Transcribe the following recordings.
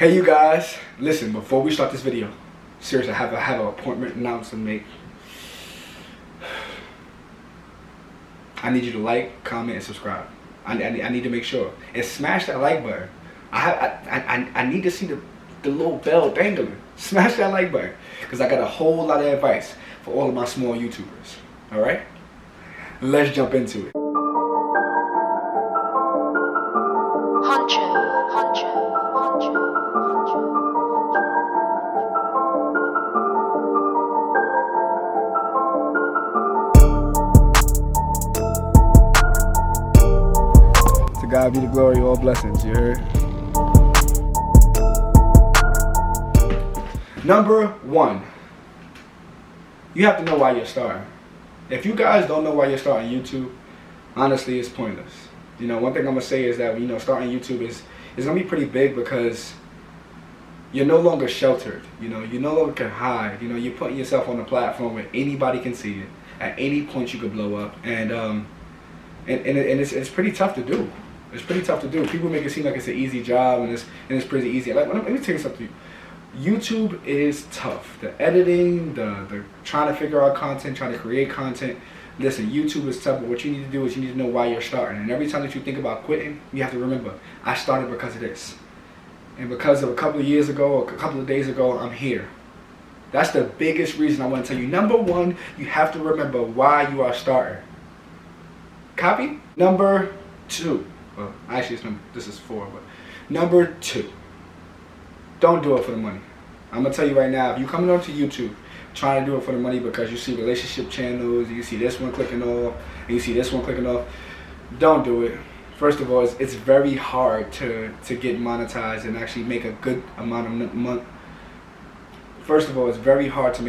Hey you guys, listen, before we start this video, seriously, I have an appointment announcement to make. I need you to like, comment, and subscribe. I need to make sure. And smash that like button. I need to see the little bell dangling. Smash that like button. Because I got a whole lot of advice for all of my small YouTubers. Alright? Let's jump into it. To God be the glory, all blessings, you heard? Number one, you have to know why you're starting. If you guys don't know why you're starting YouTube, honestly, it's pointless. You know, one thing I'm going to say is that, starting YouTube is going to be pretty big because you're no longer sheltered. You no longer can hide. You're putting yourself on a platform where anybody can see it. At any point you could blow up. And it's pretty tough to do. It's pretty tough to do. People make it seem like it's an easy job and it's pretty easy. Like, let me tell you something. YouTube is tough. The editing, the trying to figure out content, trying to create content. Listen, YouTube is tough, but what you need to do is you need to know why you're starting. And every time that you think about quitting, you have to remember, I started because of this. And because of a couple of years ago or a couple of days ago, I'm here. That's the biggest reason I want to tell you. Number one, you have to remember why you are starting. Copy? Number two. Well, actually, this is 4, but number 2. Don't do it for the money. I'm going to tell you right now, if you're coming onto YouTube trying to do it for the money because you see relationship channels, you see this one clicking off, and you see this one clicking off, don't do it. First of all, it's very hard to get monetized and actually make a good amount of money. First of all, it's very hard to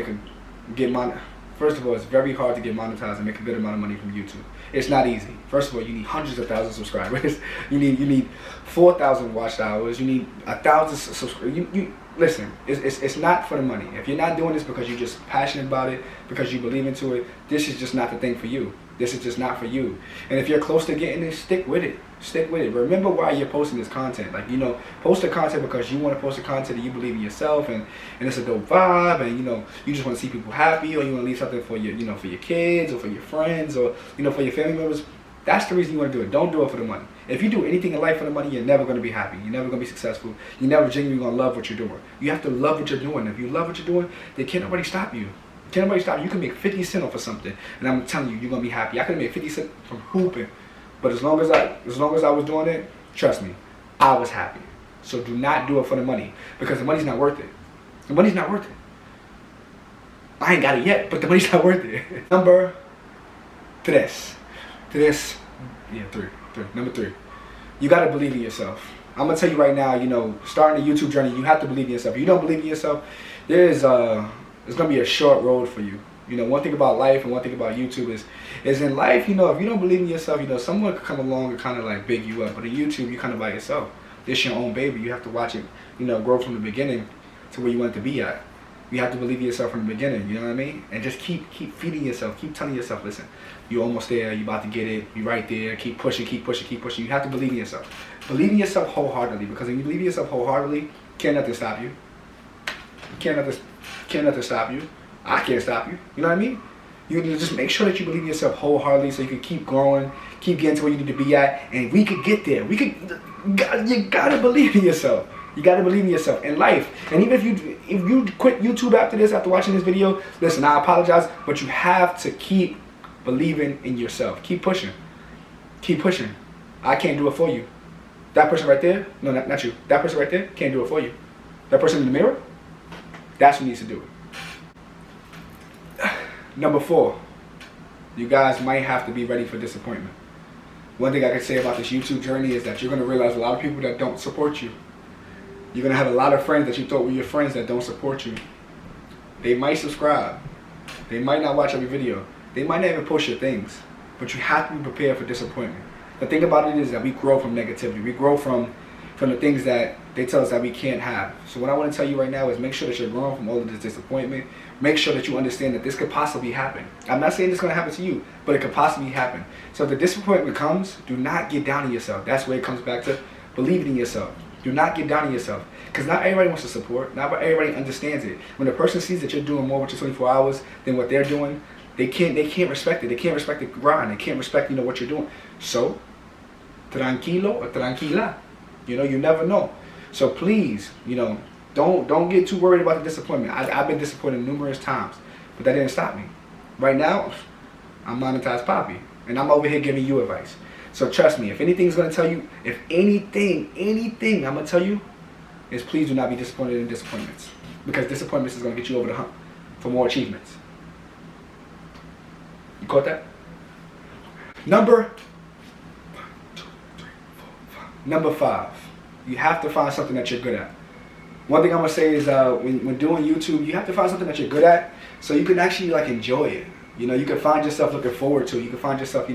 very hard to get monetized and make a good amount of money from YouTube. It's not easy. First of all, you need hundreds of thousands of subscribers. you need 4,000 watch hours. You need 1,000 subscribers. Listen, it's not for the money. If you're not doing this because you're just passionate about it, because you believe into it, this is just not the thing for you. This is just not for you. And if you're close to getting it, stick with it. Stick with it. Remember why you're posting this content. Like, post the content because you want to post the content and you believe in yourself and it's a dope vibe and you just want to see people happy, or you want to leave something for your for your kids or for your friends or for your family members. That's the reason you want to do it. Don't do it for the money. If you do anything in life for the money, you're never going to be happy. You're never going to be successful. You're never genuinely going to love what you're doing. You have to love what you're doing. If you love what you're doing, then can't nobody stop you. Can't nobody stop you. You can make 50 cents off of something, and I'm telling you, you're going to be happy. I could make 50 cents from hooping, but as long as I was doing it, trust me, I was happy. So do not do it for the money, because the money's not worth it. The money's not worth it. I ain't got it yet, but the money's not worth it. Number 3. Number 3. You got to believe in yourself. I'm going to tell you right now, starting a YouTube journey, you have to believe in yourself. If you don't believe in yourself, there's going to be a short road for you. One thing about life and one thing about YouTube is in life, if you don't believe in yourself, someone could come along and kind of like big you up. But in YouTube, you're kind of by yourself. It's your own baby. You have to watch it, grow from the beginning to where you want it to be at. You have to believe in yourself from the beginning, you know what I mean? And just keep feeding yourself. Keep telling yourself, listen, you're almost there. You're about to get it. You're right there. Keep pushing, keep pushing, keep pushing. You have to believe in yourself. Believe in yourself wholeheartedly, because when you believe in yourself wholeheartedly, can't nothing stop you. Can't nothing stop you. I can't stop you. You know what I mean? You need to just make sure that you believe in yourself wholeheartedly so you can keep growing, keep getting to where you need to be at, and we could get there. You gotta believe in yourself. You gotta believe in yourself in life. And even if you quit YouTube after watching this video, listen, I apologize, but you have to keep believing in yourself. Keep pushing. Keep pushing. I can't do it for you. That person right there, no, not you. That person right there can't do it for you. That person in the mirror, that's who needs to do it. Number 4, you guys might have to be ready for disappointment. One thing I can say about this YouTube journey is that you're going to realize a lot of people that don't support you. You're going to have a lot of friends that you thought were your friends that don't support you. They might subscribe. They might not watch every video. They might not even post your things. But you have to be prepared for disappointment. The thing about it is that we grow from negativity. We grow from the things that they tell us that we can't have. So what I want to tell you right now is make sure that you're growing from all of this disappointment. Make sure that you understand that this could possibly happen. I'm not saying it's going to happen to you, but it could possibly happen. So if the disappointment comes, do not get down on yourself. That's where it comes back to believing in yourself. Do not get down on yourself. Because not everybody wants to support. Not everybody understands it. When a person sees that you're doing more with your 24 hours than what they're doing, they can't respect it. They can't respect the grind. They can't respect, what you're doing. So, tranquilo or tranquila. You never know. So please, don't get too worried about the disappointment. I've been disappointed numerous times, but that didn't stop me. Right now, I'm monetized Poppy, and I'm over here giving you advice. So trust me, if anything's going to tell you, if anything I'm going to tell you, is please do not be disappointed in disappointments. Because disappointments is going to get you over the hump for more achievements. You caught that? Number 5. You have to find something that you're good at. One thing I'm going to say is when doing YouTube, you have to find something that you're good at so you can actually enjoy it. You can find yourself looking forward to it. You can find yourself,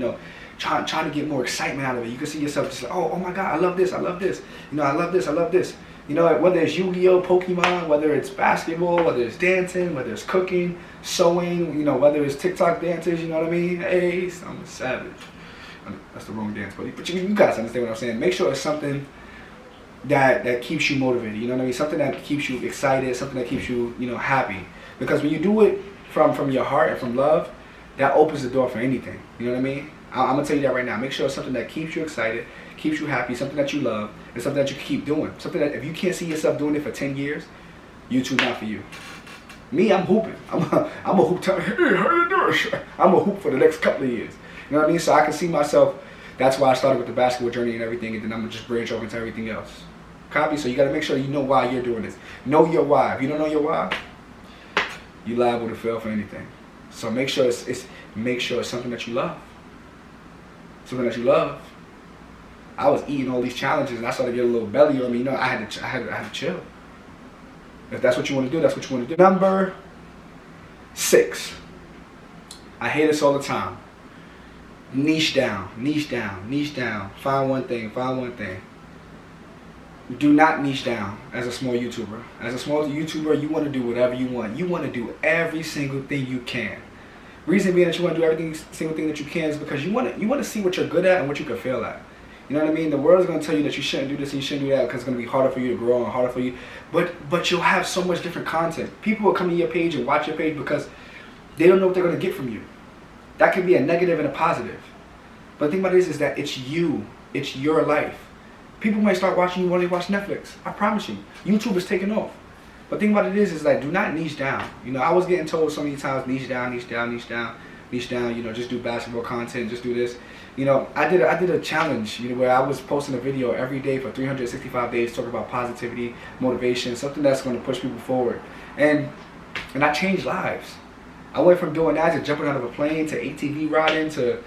trying to get more excitement out of it. You can see yourself just like, oh my God, I love this, I love this. I love this, I love this. Whether it's Yu-Gi-Oh, Pokemon, whether it's basketball, whether it's dancing, whether it's cooking, sewing, whether it's TikTok dances, you know what I mean? Hey, I'm a savage. That's the wrong dance, but you guys understand what I'm saying. Make sure it's something that keeps you motivated, you know what I mean? Something that keeps you excited, something that keeps you, happy. Because when you do it from your heart and from love, that opens the door for anything, you know what I mean? I'm going to tell you that right now. Make sure it's something that keeps you excited, keeps you happy, something that you love, and something that you can keep doing. Something that if you can't see yourself doing it for 10 years, YouTube not for you. Me, I'm hooping. I'm a hoop telling, hey, how you doing? I'm a hoop for the next couple of years. You know what I mean? So I can see myself, that's why I started with the basketball journey and everything, and then I'm going to just branch over into everything else. Copy? So you got to make sure you know why you're doing this. Know your why. If you don't know your why, you're liable to fail for anything. So make sure it's something that you love. Something that you love. I was eating all these challenges and I started to get a little belly on me. I had to chill. If that's what you want to do, that's what you want to do. Number 6. I hear this all the time. Niche down, niche down, niche down. Find one thing, find one thing. Do not niche down as a small YouTuber. As a small YouTuber, you want to do whatever you want. You want to do every single thing you can. Reason being that you want to do every single thing that you can is because you want to see what you're good at and what you can fail at. You know what I mean? The world is going to tell you that you shouldn't do this and you shouldn't do that because it's going to be harder for you to grow and harder for you. But you'll have so much different content. People will come to your page and watch your page because they don't know what they're going to get from you. That could be a negative and a positive. But the thing about it is that it's you. It's your life. People might start watching you when they watch Netflix. I promise you. YouTube is taking off. But the thing about it is like, do not niche down. I was getting told so many times, niche down, niche down, niche down, niche down, just do basketball content, just do this. I did a challenge, where I was posting a video every day for 365 days talking about positivity, motivation, something that's going to push people forward. And I changed lives. I went from doing that to jumping out of a plane to ATV riding to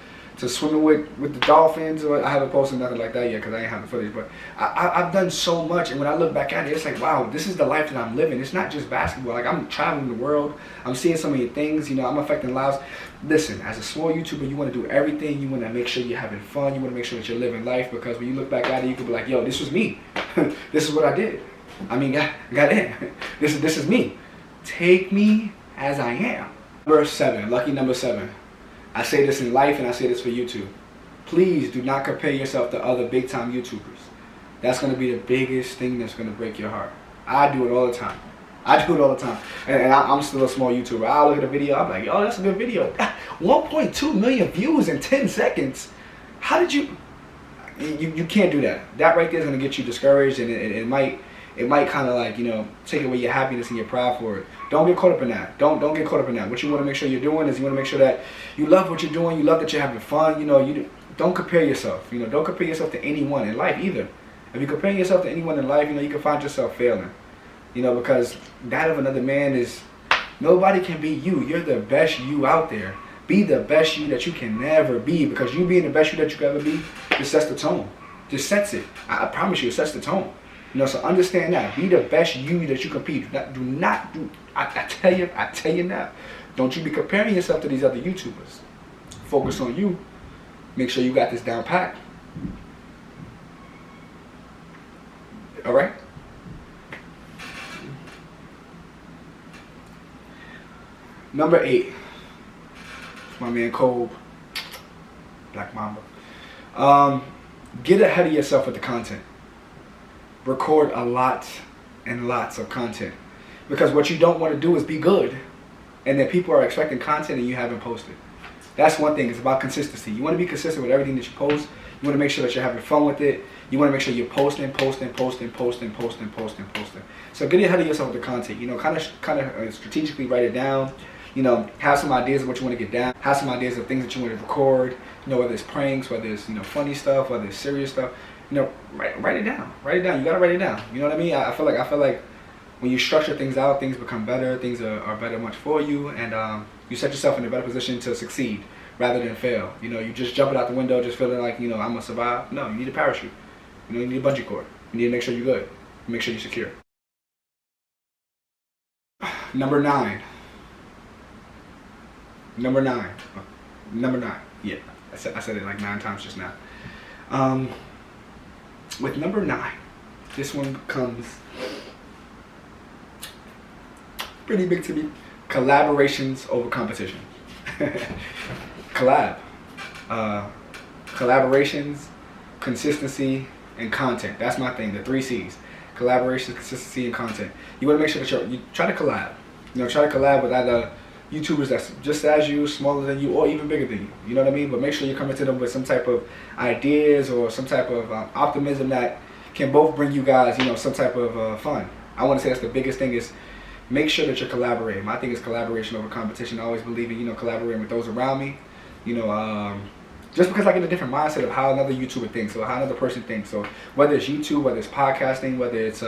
swimming with the dolphins. I haven't posted nothing like that yet because I ain't have the footage. But I've done so much, and when I look back at it, it's like, wow, this is the life that I'm living. It's not just basketball. Like, I'm traveling the world. I'm seeing so many things. I'm affecting lives. Listen, as a small YouTuber, you want to do everything. You want to make sure you're having fun. You want to make sure that you're living life, because when you look back at it, you can be like, yo, this was me. This is what I did. I mean, got in. This is me. Take me as I am. Number 7, lucky number 7. I say this in life and I say this for YouTube. Please do not compare yourself to other big time YouTubers. That's going to be the biggest thing that's going to break your heart. I do it all the time. And I'm still a small YouTuber. I'll look at a video, I'm like, oh, that's a good video. 1.2 million views in 10 seconds. How did you can't do that. That right there is going to get you discouraged, and it might kind of like, take away your happiness and your pride for it. Don't get caught up in that. Don't get caught up in that. What you want to make sure you're doing is you want to make sure that you love what you're doing. You love that you're having fun. You don't compare yourself. Don't compare yourself to anyone in life either. If you're comparing yourself to anyone in life, you can find yourself failing. Because that of another man is, nobody can be you. You're the best you out there. Be the best you that you can never be, because you being the best you that you can ever be just sets the tone. Just sets it. I promise you, it sets the tone. So understand that. Be the best you that you can be. I tell you now. Don't you be comparing yourself to these other YouTubers. Focus on you. Make sure you got this down pat. Alright? Number 8. My man Cole. Black Mamba. Get ahead of yourself with the content. record a lot and lots of content. Because what you don't want to do is be good, and then people are expecting content and you haven't posted. That's one thing. It's about consistency. You want to be consistent with everything that you post. You want to make sure that you're having fun with it. You want to make sure you're posting. So get ahead of yourself with the content. You know, kind of strategically write it down. You know, have some ideas of what you want to get down. Have some ideas of things that you want to record. You know, whether it's pranks, whether it's, you know, funny stuff, whether it's serious stuff. You know, write it down. Write it down. You gotta write it down. You know what I mean? I feel like when you structure things out, things become better. Things are better much for you, and you set yourself in a better position to succeed rather than fail. You know, you just jumping out the window, just feeling like, you know, I'm gonna survive. No, you need a parachute. You know, you need a bungee cord. You need to make sure you're good. Make sure you're secure. Number nine. Yeah, I said it like 9 times just now. With number 9, this one comes pretty big to me. Collaborations over competition. Collaborations, consistency, and content. That's my thing. The 3 C's. Collaboration, consistency, and content. You want to make sure that you try to collab. You know, try to collab with either YouTubers that's just as you, smaller than you, or even bigger than you. You know what I mean? But make sure you're coming to them with some type of ideas or some type of optimism that can both bring you guys, you know, some type of fun. I want to say that's the biggest thing, is make sure that you're collaborating. My thing is collaboration over competition. I always believe in, you know, collaborating with those around me. You know, just because I get a different mindset of how another YouTuber thinks or how another person thinks. So whether it's YouTube, whether it's podcasting, whether it's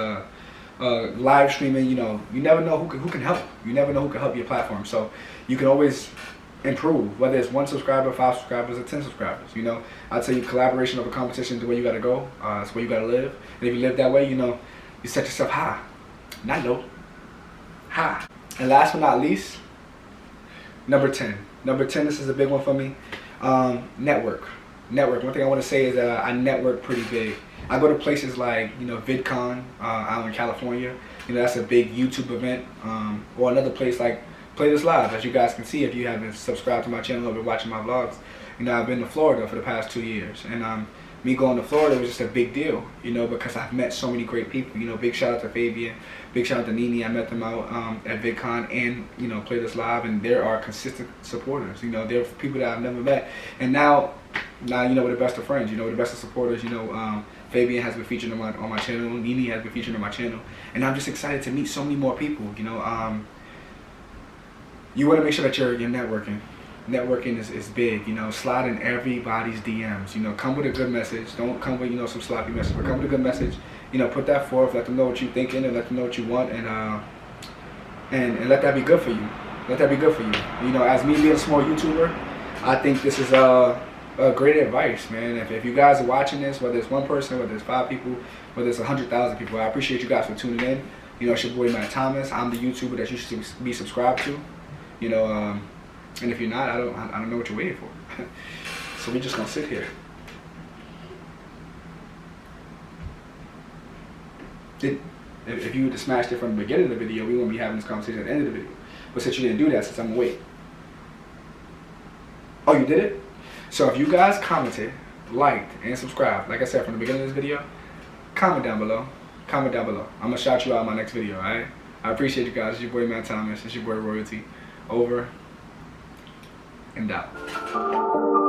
live streaming, you know, you never know who can help. You never know who can help your platform. So you can always improve, whether it's 1 subscriber, 5 subscribers, or 10 subscribers. You know, I'll tell you, collaboration over competition is the way you got to go. It's where you got to live. And if you live that way, you know, you set yourself high, not low, high. And last but not least, number 10. Number 10, this is a big one for me. Network. One thing I want to say is that I network pretty big. I go to places like, you know, VidCon out in California. You know, that's a big YouTube event. Or another place like Play This Live, as you guys can see if you haven't subscribed to my channel or been watching my vlogs. You know, I've been to Florida for the past 2 years, and me going to Florida was just a big deal, you know, because I've met so many great people. You know, big shout out to Fabian, big shout out to Nini. I met them out at VidCon and, you know, Play This Live, and there are consistent supporters. You know, they're people that I've never met, and now you know, we're the best of friends. You know, we're the best of supporters. You know, Fabian has been featured on my channel. Nini has been featured on my channel, and I'm just excited to meet so many more people. You know, you want to make sure that you're networking. Networking is big. You know, slide in everybody's DMs. You know, come with a good message. Don't come with, you know, some sloppy message, but come with a good message. You know, put that forth. Let them know what you're thinking, and let them know what you want, and let that be good for you. Let that be good for you. You know, as me being a small YouTuber, I think this is great advice, man. If you guys are watching this, whether it's 1 person, whether it's 5 people, whether it's 100,000 people, I appreciate you guys for tuning in. You know, it's your boy Matt Thomas. I'm the YouTuber that you should be subscribed to. You know, and if you're not, I don't know what you're waiting for. So we're just gonna sit here. If you would have smashed it from the beginning of the video, we wouldn't be having this conversation at the end of the video. But since you didn't do that, since I'm gonna wait. Oh, you did it? So if you guys commented, liked, and subscribed, like I said from the beginning of this video, comment down below. Comment down below. I'm gonna shout you out in my next video, alright? I appreciate you guys. It's your boy Matt Thomas. It's your boy Royalty. Over and out.